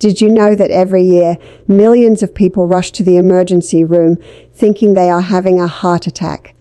Did you know that every year, millions of people rush to the emergency room thinking they are having a heart attack,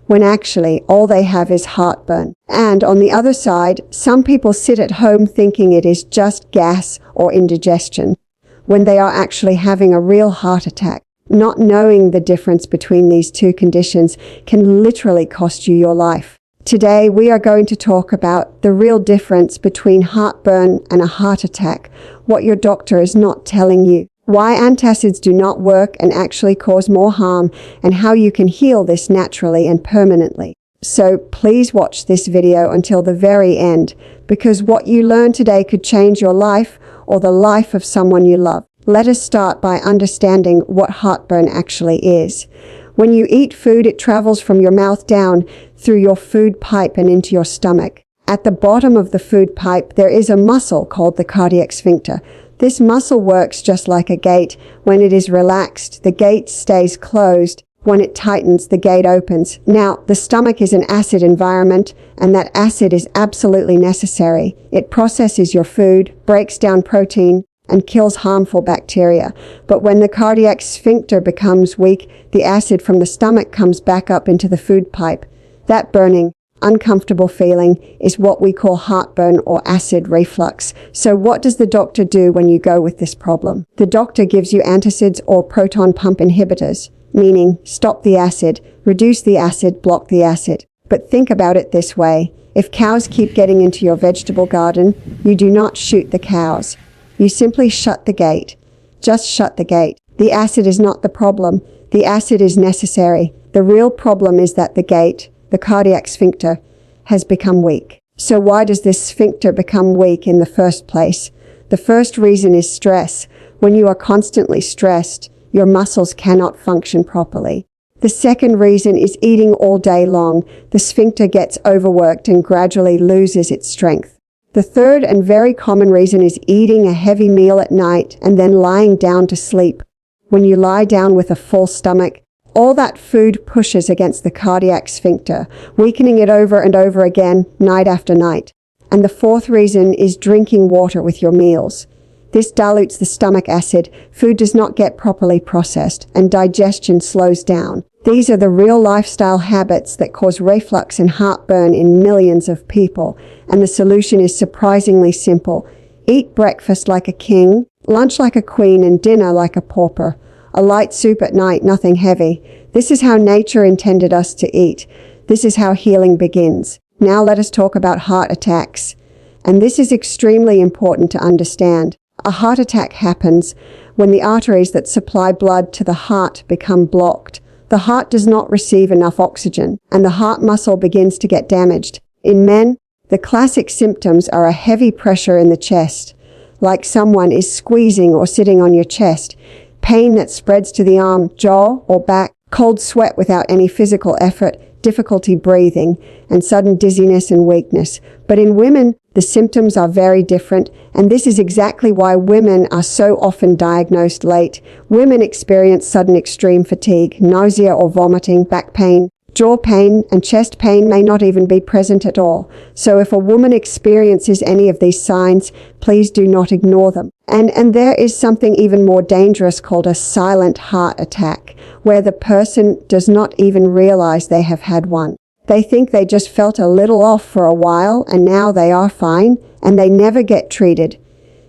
when actually all they have is heartburn? And on the other side, some people sit at home thinking it is just gas or indigestion, when they are actually having a real heart attack. Not knowing the difference between these two conditions can literally cost you your life. Today, we are going to talk about the real difference between heartburn and a heart attack, what your doctor is not telling you, why antacids do not work and actually cause more harm, and how you can heal this naturally and permanently. So please watch this video until the very end, because what you learn today could change your life or the life of someone you love. Let us start by understanding what heartburn actually is. When you eat food, it travels from your mouth down through your food pipe and into your stomach. At the bottom of the food pipe, there is a muscle called the cardiac sphincter. This muscle works just like a gate. When it is relaxed, the gate stays closed. When it tightens, the gate opens. Now, the stomach is an acid environment, and that acid is absolutely necessary. It processes your food, breaks down protein, and kills harmful bacteria. But when the cardiac sphincter becomes weak, the acid from the stomach comes back up into the food pipe. That burning, uncomfortable feeling is what we call heartburn or acid reflux. So what does the doctor do when you go with this problem? The doctor gives you antacids or proton pump inhibitors, meaning stop the acid, reduce the acid, block the acid. But think about it this way. If cows keep getting into your vegetable garden, you do not shoot the cows. You simply shut the gate. Just shut the gate. The acid is not the problem. The acid is necessary. The real problem is that the gate, the cardiac sphincter, has become weak. So why does this sphincter become weak in the first place? The first reason is stress. When you are constantly stressed, your muscles cannot function properly. The second reason is eating all day long. The sphincter gets overworked and gradually loses its strength. The third and very common reason is eating a heavy meal at night and then lying down to sleep. When you lie down with a full stomach, all that food pushes against the cardiac sphincter, weakening it over and over again, night after night. And the fourth reason is drinking water with your meals. This dilutes the stomach acid, food does not get properly processed, and digestion slows down. These are the real lifestyle habits that cause reflux and heartburn in millions of people, and the solution is surprisingly simple. Eat breakfast like a king, lunch like a queen, and dinner like a pauper. A light soup at night, nothing heavy. This is how nature intended us to eat. This is how healing begins. Now let us talk about heart attacks. And this is extremely important to understand. A heart attack happens when the arteries that supply blood to the heart become blocked. The heart does not receive enough oxygen, and the heart muscle begins to get damaged. In men, the classic symptoms are a heavy pressure in the chest, like someone is squeezing or sitting on your chest, pain that spreads to the arm, jaw, or back, cold sweat without any physical effort, difficulty breathing, and sudden dizziness and weakness. But in women, the symptoms are very different, and this is exactly why women are so often diagnosed late. Women experience sudden extreme fatigue, nausea or vomiting, back pain, jaw pain, and chest pain may not even be present at all. So if a woman experiences any of these signs, please do not ignore them. And there is something even more dangerous called a silent heart attack, where the person does not even realize they have had one. They think they just felt a little off for a while and now they are fine, and they never get treated.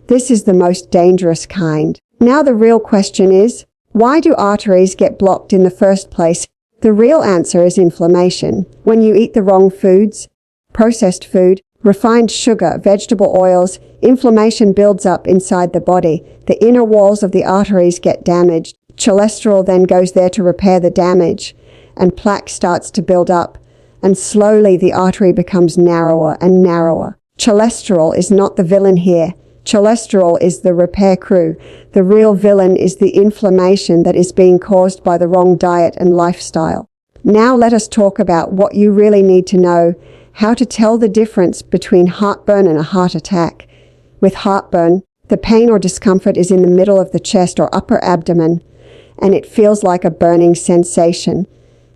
This is the most dangerous kind. Now the real question is, why do arteries get blocked in the first place? The real answer is inflammation. When you eat the wrong foods, processed food, refined sugar, vegetable oils, inflammation builds up inside the body. The inner walls of the arteries get damaged. Cholesterol then goes there to repair the damage, and plaque starts to build up. And slowly the artery becomes narrower and narrower. Cholesterol is not the villain here. Cholesterol is the repair crew. The real villain is the inflammation that is being caused by the wrong diet and lifestyle. Now let us talk about what you really need to know, how to tell the difference between heartburn and a heart attack. With heartburn, the pain or discomfort is in the middle of the chest or upper abdomen, and it feels like a burning sensation.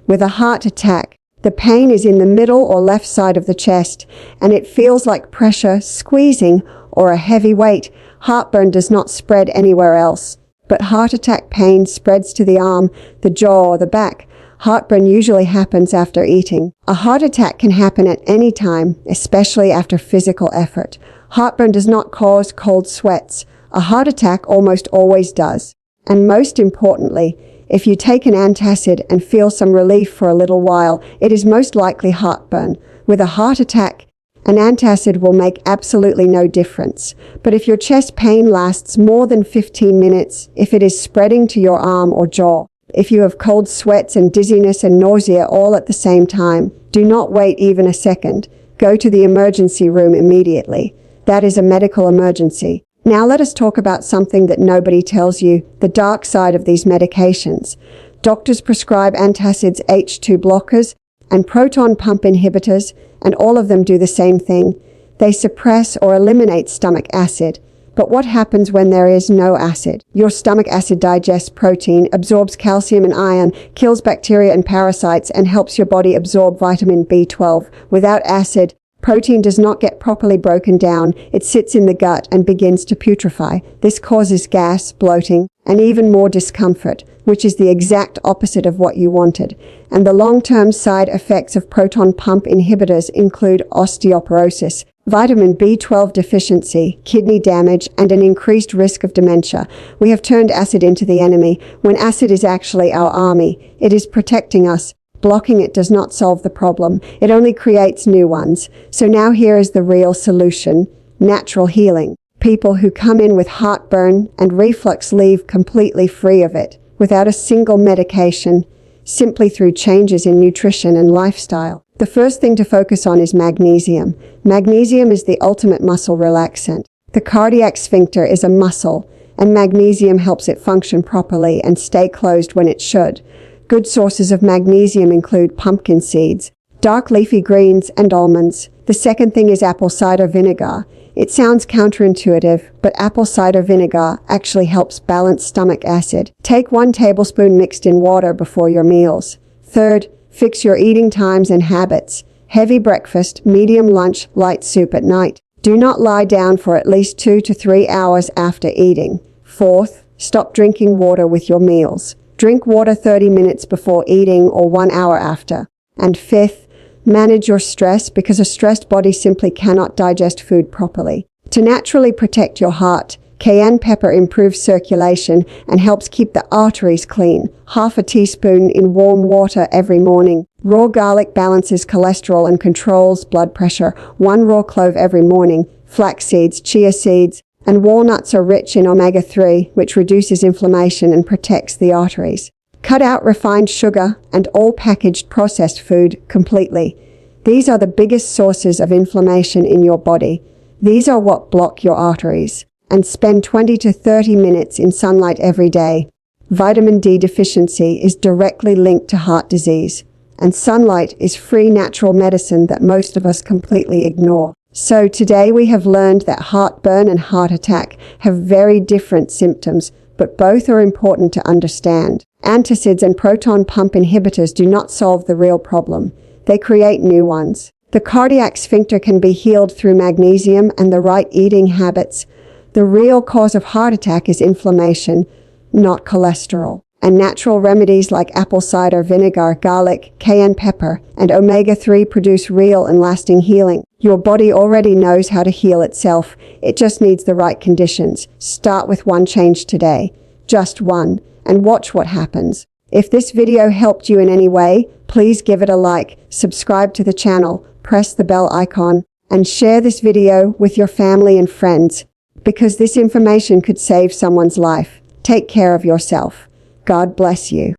With a heart attack, the pain is in the middle or left side of the chest, and it feels like pressure, squeezing, or a heavy weight Heartburn does not spread anywhere else. But heart attack pain spreads to the arm, the jaw, or the back. Heartburn usually happens after eating. A heart attack can happen at any time, especially after physical effort. Heartburn does not cause cold sweats. A heart attack almost always does. And most importantly, if you take an antacid and feel some relief for a little while, it is most likely heartburn. With a heart attack, an antacid will make absolutely no difference. But if your chest pain lasts more than 15 minutes, if it is spreading to your arm or jaw, if you have cold sweats and dizziness and nausea all at the same time, do not wait even a second. Go to the emergency room immediately. That is a medical emergency. Now let us talk about something that nobody tells you, the dark side of these medications. Doctors prescribe antacids, H2 blockers, and proton pump inhibitors, and all of them do the same thing. They suppress or eliminate stomach acid. But what happens when there is no acid? Your stomach acid digests protein, absorbs calcium and iron, kills bacteria and parasites, and helps your body absorb vitamin B12. Without acid, protein does not get properly broken down. It sits in the gut and begins to putrefy. This causes gas, bloating, and even more discomfort, which is the exact opposite of what you wanted. And the long-term side effects of proton pump inhibitors include osteoporosis, vitamin B12 deficiency, kidney damage, and an increased risk of dementia. We have turned acid into the enemy, when acid is actually our army. It is protecting us. Blocking it does not solve the problem. It only creates new ones. So now here is the real solution: natural healing. People who come in with heartburn and reflux leave completely free of it, without a single medication, simply through changes in nutrition and lifestyle. The first thing to focus on is magnesium. Magnesium is the ultimate muscle relaxant. The cardiac sphincter is a muscle, and magnesium helps it function properly and stay closed when it should. Good sources of magnesium include pumpkin seeds, dark leafy greens, and almonds. The second thing is apple cider vinegar. It sounds counterintuitive, but apple cider vinegar actually helps balance stomach acid. Take 1 tablespoon mixed in water before your meals. Third, fix your eating times and habits. Heavy breakfast, medium lunch, light soup at night. Do not lie down for at least 2 to 3 hours after eating. Fourth, stop drinking water with your meals. Drink water 30 minutes before eating or 1 hour after. And fifth, manage your stress, because a stressed body simply cannot digest food properly. To naturally protect your heart, cayenne pepper improves circulation and helps keep the arteries clean. Half a teaspoon in warm water every morning. Raw garlic balances cholesterol and controls blood pressure. 1 raw clove every morning. Flax seeds, chia seeds, and walnuts are rich in omega-3, which reduces inflammation and protects the arteries. Cut out refined sugar and all packaged processed food completely. These are the biggest sources of inflammation in your body. These are what block your arteries. And spend 20 to 30 minutes in sunlight every day. Vitamin D deficiency is directly linked to heart disease, and sunlight is free natural medicine that most of us completely ignore. So today we have learned that heartburn and heart attack have very different symptoms, but both are important to understand. Antacids and proton pump inhibitors do not solve the real problem. They create new ones. The cardiac sphincter can be healed through magnesium and the right eating habits. The real cause of heart attack is inflammation, not cholesterol. And natural remedies like apple cider vinegar, garlic, cayenne pepper, and omega-3 produce real and lasting healing. Your body already knows how to heal itself. It just needs the right conditions. Start with one change today. Just one. And watch what happens. If this video helped you in any way, please give it a like, subscribe to the channel, press the bell icon, and share this video with your family and friends, because this information could save someone's life. Take care of yourself. God bless you.